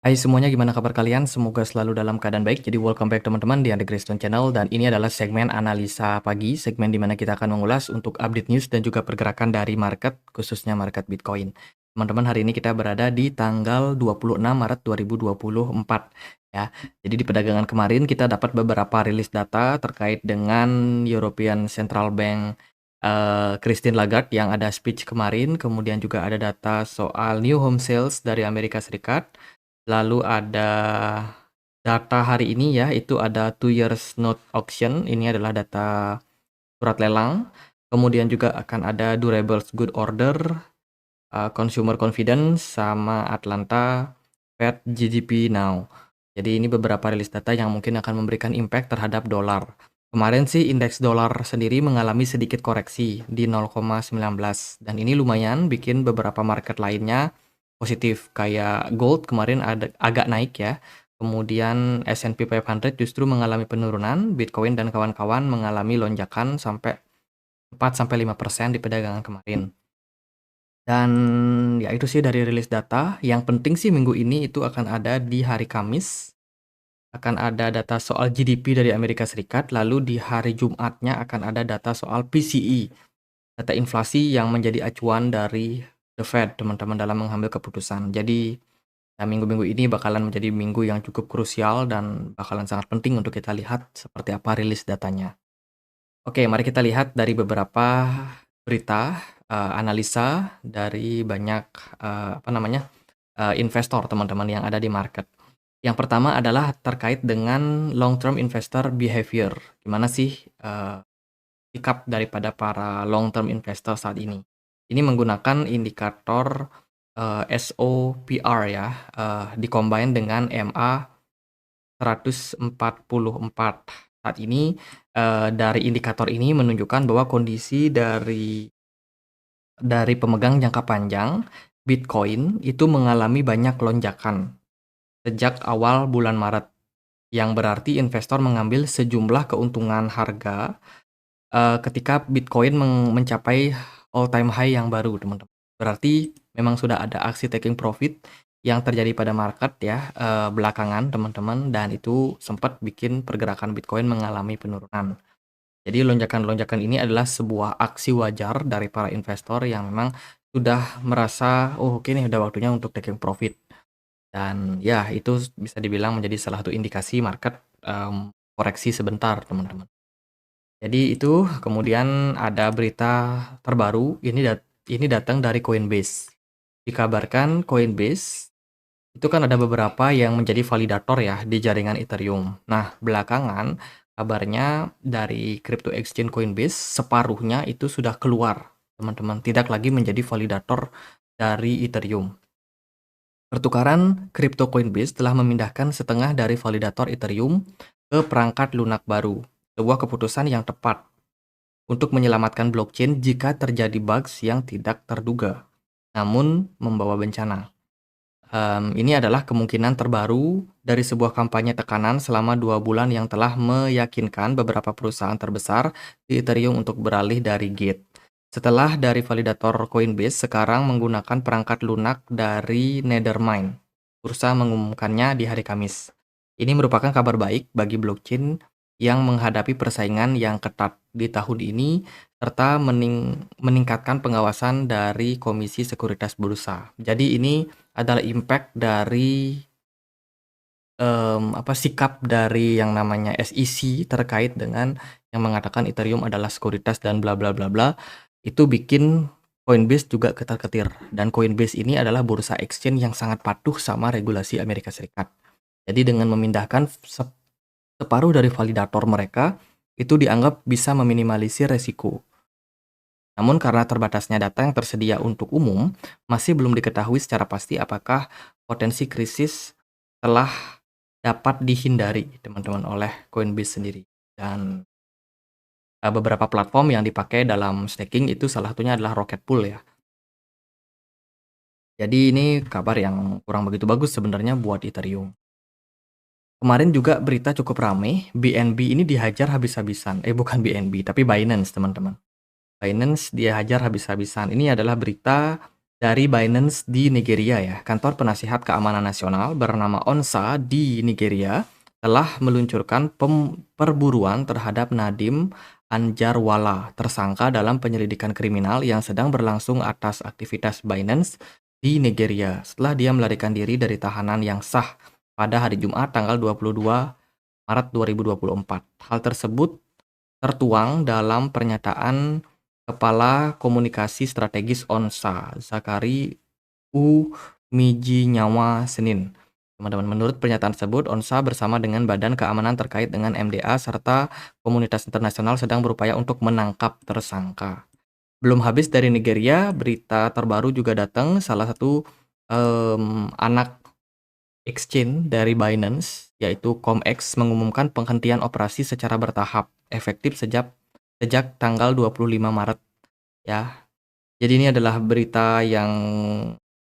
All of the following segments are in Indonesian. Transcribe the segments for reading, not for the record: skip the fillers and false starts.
Hai semuanya, gimana kabar kalian? Semoga selalu dalam keadaan baik. Jadi welcome back teman-teman di Andre Grayston Channel, dan ini adalah segmen analisa pagi, segmen di mana kita akan mengulas untuk update news dan juga pergerakan dari market, khususnya market Bitcoin. Teman-teman, hari ini kita berada di tanggal 26 Maret 2024 ya. Jadi di perdagangan kemarin kita dapat beberapa rilis data terkait dengan European Central Bank Christine Lagarde yang ada speech kemarin, kemudian juga ada data soal new home sales dari Amerika Serikat. Lalu ada data hari ini ya, itu ada 2 years note auction, ini adalah data surat lelang. Kemudian juga akan ada durables good order, consumer confidence, sama Atlanta Fed GDP now. Jadi ini beberapa rilis data yang mungkin akan memberikan impact terhadap dolar. Kemarin sih indeks dolar sendiri mengalami sedikit koreksi di 0,19, dan ini lumayan bikin beberapa market lainnya positif, kayak gold kemarin ada agak naik ya. Kemudian S&P 500 justru mengalami penurunan, Bitcoin dan kawan-kawan mengalami lonjakan sampai 4-5% di perdagangan kemarin. Dan ya itu sih dari rilis data. Yang penting sih minggu ini itu akan ada di hari Kamis, akan ada data soal GDP dari Amerika Serikat, lalu di hari Jumatnya akan ada data soal PCE, data inflasi yang menjadi acuan dari The Fed, teman-teman, dalam mengambil keputusan. Jadi ya, minggu-minggu ini bakalan menjadi minggu yang cukup krusial dan bakalan sangat penting untuk kita lihat seperti apa rilis datanya. Oke, mari kita lihat dari beberapa berita, analisa dari banyak, investor, teman-teman, yang ada di market. Yang pertama adalah terkait dengan long term investor behavior. Gimana sih, sikap daripada para long term investor saat ini? Ini menggunakan indikator, SOPR ya, di-combine dengan MA 144. Saat ini, dari indikator ini menunjukkan bahwa kondisi dari pemegang jangka panjang Bitcoin itu mengalami banyak lonjakan sejak awal bulan Maret, yang berarti investor mengambil sejumlah keuntungan harga ketika Bitcoin mencapai all time high yang baru, teman-teman. Berarti memang sudah ada aksi taking profit yang terjadi pada market ya, belakangan, teman-teman, dan itu sempat bikin pergerakan Bitcoin mengalami penurunan. Jadi lonjakan-lonjakan ini adalah sebuah aksi wajar dari para investor yang memang sudah merasa, oh oke nih udah waktunya untuk taking profit. Dan ya itu bisa dibilang menjadi salah satu indikasi market koreksi sebentar, teman-teman. Jadi itu, kemudian ada berita terbaru, ini datang dari Coinbase. Dikabarkan Coinbase itu kan ada beberapa yang menjadi validator ya di jaringan Ethereum. Nah, belakangan kabarnya dari crypto exchange Coinbase separuhnya itu sudah keluar, teman-teman, tidak lagi menjadi validator dari Ethereum. Pertukaran kripto Coinbase telah memindahkan setengah dari validator Ethereum ke perangkat lunak baru, sebuah keputusan yang tepat untuk menyelamatkan blockchain jika terjadi bugs yang tidak terduga, namun membawa bencana. Ini adalah kemungkinan terbaru dari sebuah kampanye tekanan selama 2 bulan yang telah meyakinkan beberapa perusahaan terbesar di Ethereum untuk beralih dari Gate. Setelah dari validator Coinbase sekarang menggunakan perangkat lunak dari Nethermind, bursa mengumumkannya di hari Kamis. Ini merupakan kabar baik bagi blockchain yang menghadapi persaingan yang ketat di tahun ini, serta meningkatkan pengawasan dari Komisi Sekuritas Bursa. Jadi ini adalah impact dari sikap dari yang namanya SEC terkait dengan yang mengatakan Ethereum adalah sekuritas dan bla bla bla bla. Itu bikin Coinbase juga ketar-ketir, dan Coinbase ini adalah bursa exchange yang sangat patuh sama regulasi Amerika Serikat. Jadi dengan memindahkan separuh dari validator mereka, itu dianggap bisa meminimalisir resiko. Namun karena terbatasnya data yang tersedia untuk umum, masih belum diketahui secara pasti apakah potensi krisis telah dapat dihindari, teman-teman, oleh Coinbase sendiri. Dan beberapa platform yang dipakai dalam staking itu salah satunya adalah Rocket Pool ya. Jadi ini kabar yang kurang begitu bagus sebenarnya buat Ethereum. Kemarin juga berita cukup ramai, BNB ini dihajar habis-habisan. Bukan BNB, tapi Binance, teman-teman. Binance dia hajar habis-habisan. Ini adalah berita dari Binance di Nigeria ya. Kantor Penasihat Keamanan Nasional bernama ONSA di Nigeria telah meluncurkan perburuan terhadap Nadim Anjarwalla, tersangka dalam penyelidikan kriminal yang sedang berlangsung atas aktivitas Binance di Nigeria setelah dia melarikan diri dari tahanan yang sah pada hari Jumat tanggal 22 Maret 2024. Hal tersebut tertuang dalam pernyataan Kepala Komunikasi Strategis ONSA, Zakari Mijinyawa, Senin. Teman-teman, menurut pernyataan tersebut, ONSA bersama dengan badan keamanan terkait dengan MDA serta komunitas internasional sedang berupaya untuk menangkap tersangka. Belum habis dari Nigeria, berita terbaru juga datang, salah satu anak exchange dari Binance, yaitu COMEX, mengumumkan penghentian operasi secara bertahap, efektif sejak tanggal 25 Maret ya. Jadi ini adalah berita yang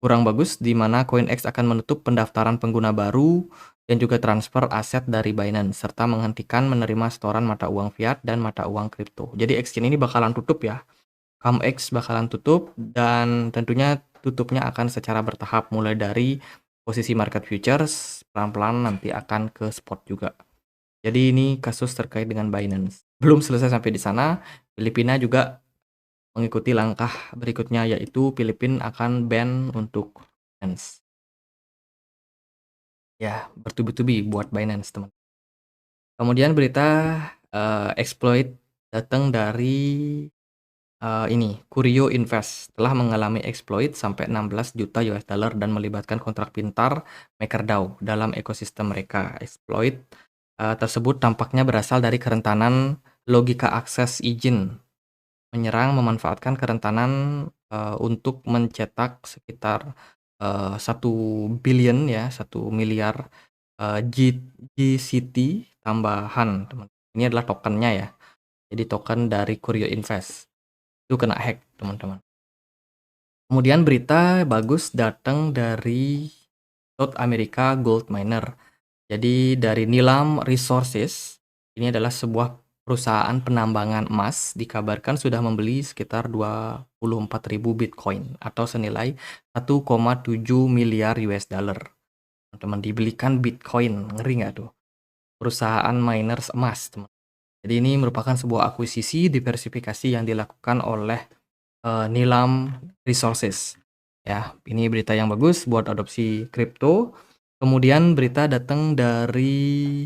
kurang bagus di mana CoinEx akan menutup pendaftaran pengguna baru dan juga transfer aset dari Binance serta menghentikan menerima setoran mata uang fiat dan mata uang kripto. Jadi exchange ini bakalan tutup ya. ComeX bakalan tutup dan tentunya tutupnya akan secara bertahap mulai dari posisi market futures pelan-pelan nanti akan ke spot juga. Jadi ini kasus terkait dengan Binance. Belum selesai sampai di sana, Filipina juga mengikuti langkah berikutnya yaitu Filipina akan ban untuk Binance. Ya, bertubi-tubi buat Binance, teman. Kemudian berita exploit datang dari ini, Curio Invest telah mengalami exploit sampai 16 juta US dollar dan melibatkan kontrak pintar MakerDAO dalam ekosistem mereka. Exploit tersebut tampaknya berasal dari kerentanan logika akses izin, menyerang memanfaatkan kerentanan untuk mencetak sekitar 1 billion ya, 1 miliar GCT tambahan, teman. Ini adalah tokennya ya. Jadi token dari Curio Invest itu kena hack, teman-teman. Kemudian berita bagus datang dari South America Gold Miner. Jadi dari Nilam Resources, ini adalah sebuah perusahaan penambangan emas, dikabarkan sudah membeli sekitar 24.000 Bitcoin atau senilai 1,7 miliar US dollar. Teman-teman, dibelikan Bitcoin, ngeri nggak tuh? Perusahaan miners emas, teman. Jadi ini merupakan sebuah akuisisi diversifikasi yang dilakukan oleh Nilam Resources. Ya, ini berita yang bagus buat adopsi kripto. Kemudian berita datang dari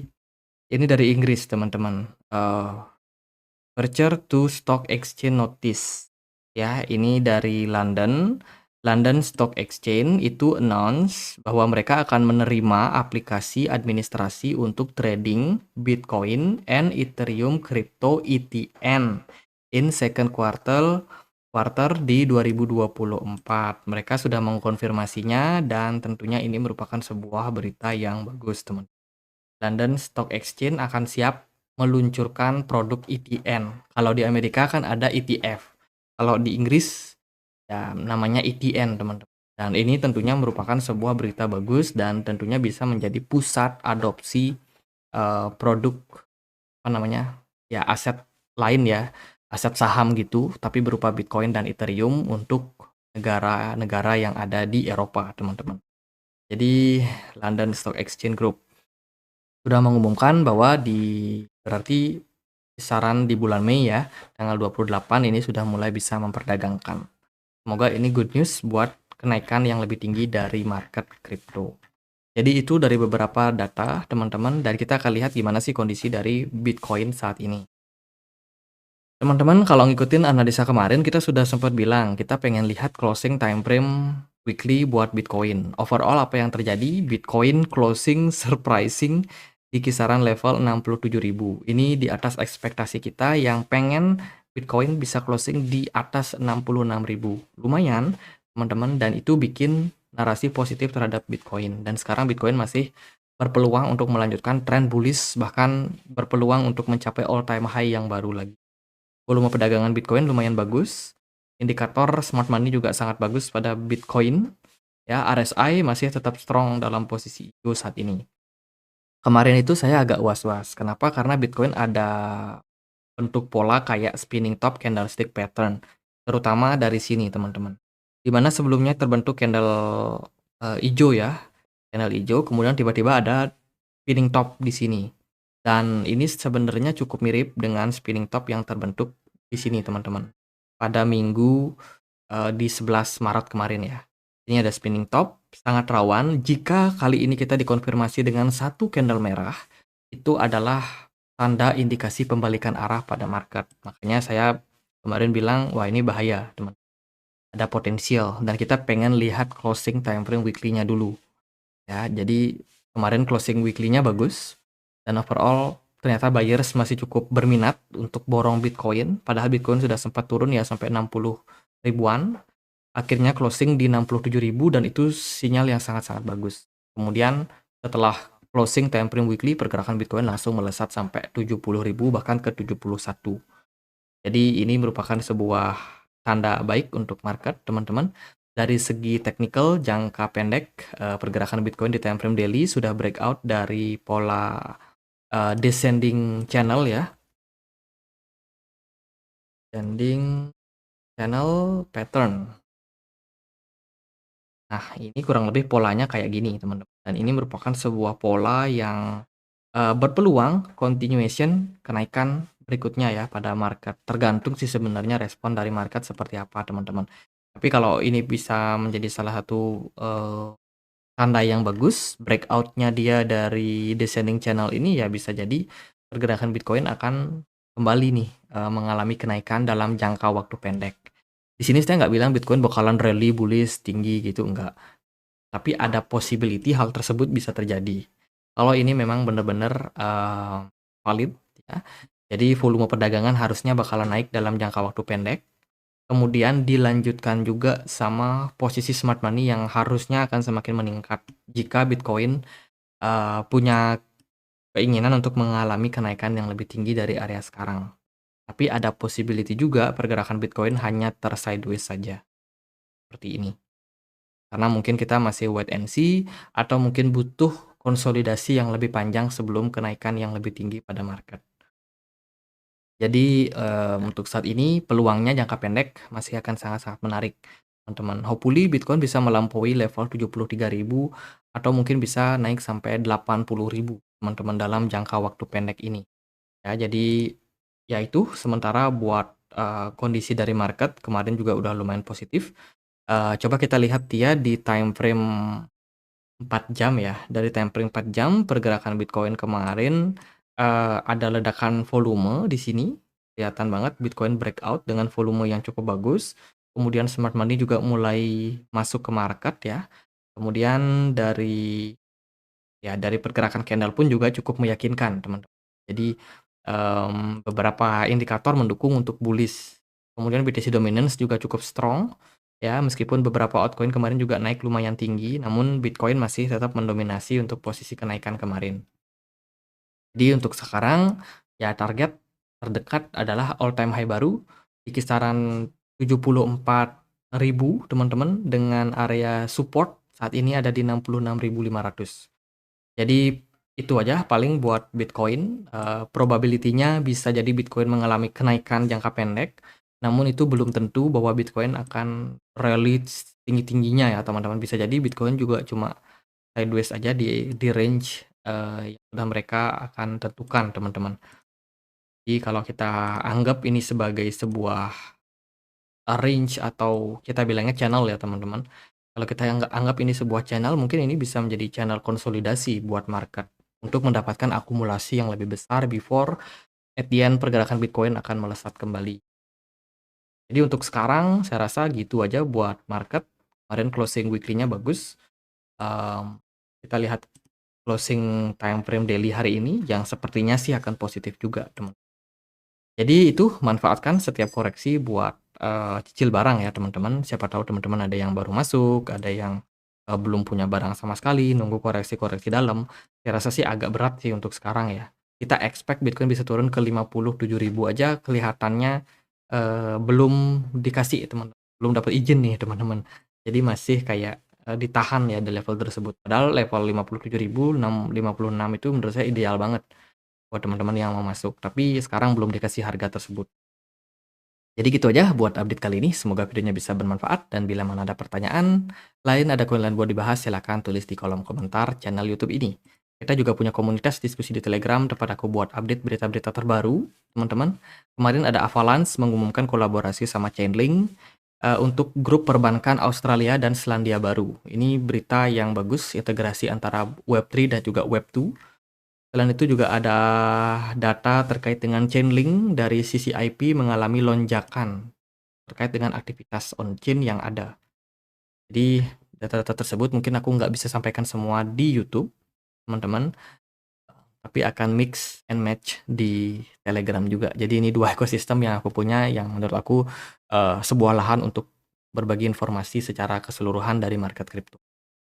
Inggris, teman-teman. Future to Stock Exchange Notice. Ya, ini dari London. London Stock Exchange itu announce bahwa mereka akan menerima aplikasi administrasi untuk trading Bitcoin and Ethereum Crypto ETN in second quarter di 2024. Mereka sudah mengkonfirmasinya dan tentunya ini merupakan sebuah berita yang bagus, teman. London Stock Exchange akan siap meluncurkan produk ETN. Kalau di Amerika kan ada ETF. Kalau di Inggris ya namanya ETN, teman-teman. Dan ini tentunya merupakan sebuah berita bagus dan tentunya bisa menjadi pusat adopsi produk apa namanya? Ya aset lain ya, aset saham gitu, tapi berupa Bitcoin dan Ethereum untuk negara-negara yang ada di Eropa, teman-teman. Jadi London Stock Exchange Group sudah mengumumkan bahwa berarti kisaran di bulan Mei ya, tanggal 28 ini sudah mulai bisa memperdagangkan. Semoga ini good news buat kenaikan yang lebih tinggi dari market kripto. Jadi itu dari beberapa data teman-teman, dan kita akan lihat gimana sih kondisi dari Bitcoin saat ini. Teman-teman, kalau ngikutin analisa kemarin kita sudah sempat bilang kita pengen lihat closing time frame weekly buat Bitcoin. Overall apa yang terjadi? Bitcoin closing surprising di kisaran level 67.000. Ini di atas ekspektasi kita yang pengen Bitcoin bisa closing di atas 66.000. Lumayan, teman-teman, dan itu bikin narasi positif terhadap Bitcoin. Dan sekarang Bitcoin masih berpeluang untuk melanjutkan tren bullish, bahkan berpeluang untuk mencapai all time high yang baru lagi. Volume perdagangan Bitcoin lumayan bagus. Indikator smart money juga sangat bagus pada Bitcoin. Ya, RSI masih tetap strong dalam posisi hijau saat ini. Kemarin itu saya agak was-was. Kenapa? Karena Bitcoin ada bentuk pola kayak spinning top candlestick pattern. Terutama dari sini, teman-teman. di mana sebelumnya terbentuk candle, ijo ya, candle ijo, kemudian tiba-tiba ada spinning top di sini. Dan ini sebenarnya cukup mirip dengan spinning top yang terbentuk di sini, teman-teman. Pada minggu, di 11 Maret kemarin ya. Ini ada spinning top, sangat rawan jika kali ini kita dikonfirmasi dengan satu candle merah, itu adalah tanda indikasi pembalikan arah pada market. Makanya saya kemarin bilang, "Wah, ini bahaya, teman. Ada potensial," dan kita pengen lihat closing time frame weekly-nya dulu. Ya, jadi kemarin closing weekly-nya bagus dan overall ternyata buyers masih cukup berminat untuk borong Bitcoin, padahal Bitcoin sudah sempat turun ya sampai 60 ribuan. Akhirnya closing di 67.000 dan itu sinyal yang sangat-sangat bagus. Kemudian setelah closing time frame weekly, pergerakan Bitcoin langsung melesat sampai 70.000 bahkan ke 71. Jadi ini merupakan sebuah tanda baik untuk market, teman-teman. Dari segi technical, jangka pendek, pergerakan Bitcoin di time frame daily sudah breakout dari pola descending channel ya, descending channel pattern. Nah, ini kurang lebih polanya kayak gini, teman-teman. Dan ini merupakan sebuah pola yang berpeluang continuation kenaikan berikutnya ya pada market. Tergantung sih sebenarnya respon dari market seperti apa, teman-teman. Tapi kalau ini bisa menjadi salah satu tanda yang bagus, breakout-nya dia dari descending channel ini ya bisa jadi pergerakan Bitcoin akan kembali nih mengalami kenaikan dalam jangka waktu pendek. Di sini saya nggak bilang Bitcoin bakalan rally bullish tinggi gitu, enggak. Tapi ada possibility hal tersebut bisa terjadi. Kalau ini memang benar-benar valid ya. Jadi volume perdagangan harusnya bakalan naik dalam jangka waktu pendek. Kemudian dilanjutkan juga sama posisi smart money yang harusnya akan semakin meningkat jika Bitcoin punya keinginan untuk mengalami kenaikan yang lebih tinggi dari area sekarang. Tapi ada possibility juga pergerakan Bitcoin hanya tersideways saja, seperti ini. Karena mungkin kita masih wait and see atau mungkin butuh konsolidasi yang lebih panjang sebelum kenaikan yang lebih tinggi pada market. Jadi, untuk saat ini peluangnya jangka pendek masih akan sangat-sangat menarik, teman-teman. Hopefully Bitcoin bisa melampaui level 73.000 atau mungkin bisa naik sampai 80.000, teman-teman, dalam jangka waktu pendek ini. Ya, jadi ya itu sementara buat, kondisi dari market kemarin juga udah lumayan positif. Coba kita lihat dia di time frame 4 jam ya. Dari time frame 4 jam pergerakan Bitcoin kemarin, ada ledakan volume di sini, kelihatan banget Bitcoin breakout dengan volume yang cukup bagus. Kemudian smart money juga mulai masuk ke market ya. Kemudian dari pergerakan candle pun juga cukup meyakinkan, teman-teman. Jadi, beberapa indikator mendukung untuk bullish. Kemudian BTC Dominance juga cukup strong, ya, meskipun beberapa altcoin kemarin juga naik lumayan tinggi, namun Bitcoin masih tetap mendominasi untuk posisi kenaikan kemarin. Jadi untuk sekarang, ya target terdekat adalah all time high baru di kisaran 74.000, teman-teman, dengan area support saat ini ada di 66.500. Jadi itu aja paling buat Bitcoin, probability-nya bisa jadi Bitcoin mengalami kenaikan jangka pendek, namun itu belum tentu bahwa Bitcoin akan rally tinggi-tingginya ya, teman-teman. Bisa jadi Bitcoin juga cuma sideways aja di range, yang udah mereka akan tentukan, teman-teman. Jadi kalau kita anggap ini sebagai sebuah range atau kita bilangnya channel ya, teman-teman. Kalau kita anggap ini sebuah channel, mungkin ini bisa menjadi channel konsolidasi buat market untuk mendapatkan akumulasi yang lebih besar before at the end pergerakan Bitcoin akan melesat kembali. Jadi untuk sekarang saya rasa gitu aja buat market. Kemarin closing weekly-nya bagus. Kita lihat closing time frame daily hari ini yang sepertinya sih akan positif juga, teman. Jadi itu manfaatkan setiap koreksi buat, cicil barang ya, teman-teman. Siapa tahu teman-teman ada yang baru masuk, ada yang, belum punya barang sama sekali, nunggu koreksi-koreksi dalam. Saya rasa sih agak berat sih untuk sekarang ya. Kita expect Bitcoin bisa turun ke 57.000 aja kelihatannya, belum dikasih teman, belum dapat izin nih teman-teman. Jadi masih kayak, ditahan ya di level tersebut. Padahal level 57.000, 56 itu menurut saya ideal banget buat teman-teman yang mau masuk, tapi sekarang belum dikasih harga tersebut. Jadi gitu aja buat update kali ini, semoga videonya bisa bermanfaat dan bila mana ada pertanyaan lain, ada koin lain buat dibahas, silahkan tulis di kolom komentar channel YouTube ini. Kita juga punya komunitas diskusi di Telegram tempat aku buat update berita-berita terbaru, teman-teman. Kemarin ada Avalanche mengumumkan kolaborasi sama Chainlink untuk grup perbankan Australia dan Selandia Baru. Ini berita yang bagus, integrasi antara Web3 dan juga Web2. Selain itu juga ada data terkait dengan Chainlink dari sisi IP mengalami lonjakan terkait dengan aktivitas on-chain yang ada. Jadi data-data tersebut mungkin aku nggak bisa sampaikan semua di YouTube, teman-teman, tapi akan mix and match di Telegram juga. Jadi ini dua ekosistem yang aku punya yang menurut aku sebuah lahan untuk berbagi informasi secara keseluruhan dari market crypto.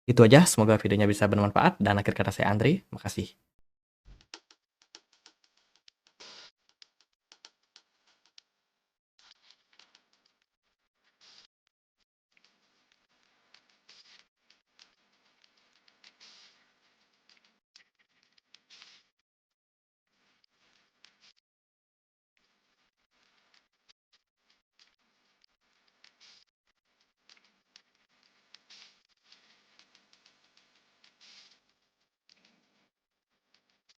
Itu aja, semoga videonya bisa bermanfaat dan akhir kata saya Andre, makasih.